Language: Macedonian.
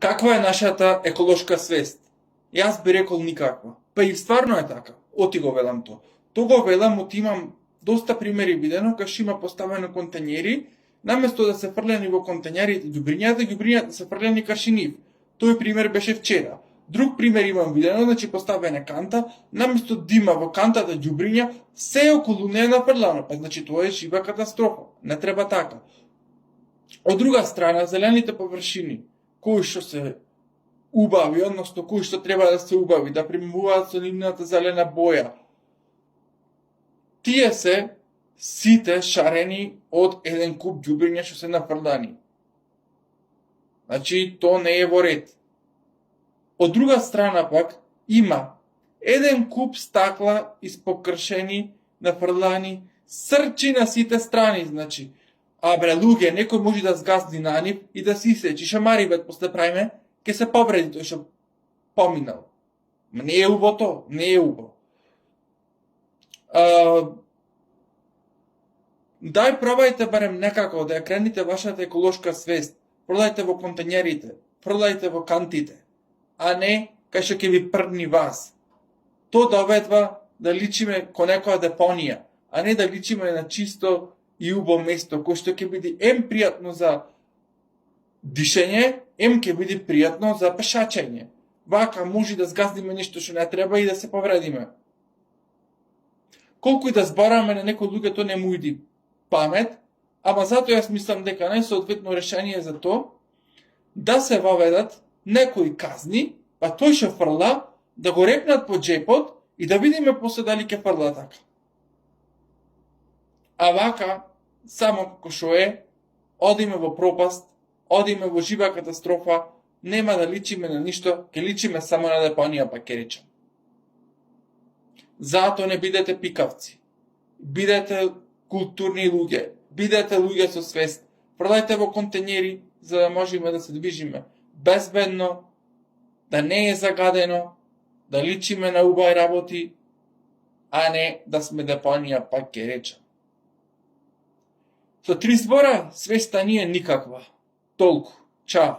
Каква е нашата еколошка свест? Јас би рекол никаква. Па и стварно е така. Оти го велам то. То го велам, оти имам доста примери видено, кај што има поставено контењери, наместо да се фрлени во контењерите ѓубрињата се фрлени кај нив. Тој пример беше вчера. Друг пример имам видено, значи поставена канта, наместо да има во кантата ѓубриња, се околу неја нафрлано. Па значи тоа е жива катастрофа. Не треба така. Од друга страна, зелените површини, кои што се убави, односно кои што треба да се убави, да примуваат со нивната зелена боја, тие се сите шарени од еден куп ѓубриња што се нафрлани. Значи, то не е во ред. Од друга страна пак, има еден куп стакла испокршени, нафрлани, срчи на сите страни, значи. А бре, луѓе, некој може да згазди на нив и да се исечи шамаривет после прајме, ке се повреди тој што поминал. Не е убаво то, не е убаво. Дај пробајте барем некако да ја крените вашата еколошка свест. Продајте во контењерите, продајте во кантите, а не кај што ќе ви прдни вас. То доведва да личиме ко некоја депонија, а не да личиме на чисто и убаво место, кој што ќе биде ем пријатно за дишење, ем ќе биде пријатно за пешачење. Вака може да згаздиме нешто што не треба и да се повредиме. Колку и да збораме на некои луѓе, то не му иди памет, ама затоа јас мислам дека најсоодветно решение за тоа да се воведат некои казни, па тој што фрла да го репнат по джепот и да видиме после дали ќе фрла така. А вака, само како што е, одиме во пропаст, одиме во жива катастрофа, нема да личиме на ништо, ќе личиме само на депонија, па ќе речам. Затоа не бидете пикавци. Бидете културни луѓе, бидете луѓе со свест. Продајте во контењери за да можеме да се движиме безбедно, да не е загадено, да личиме на убави работи, а не да сме депонија, пак ќе речам. Со 3 збора, свеста ни е никаква. Толку. Чао.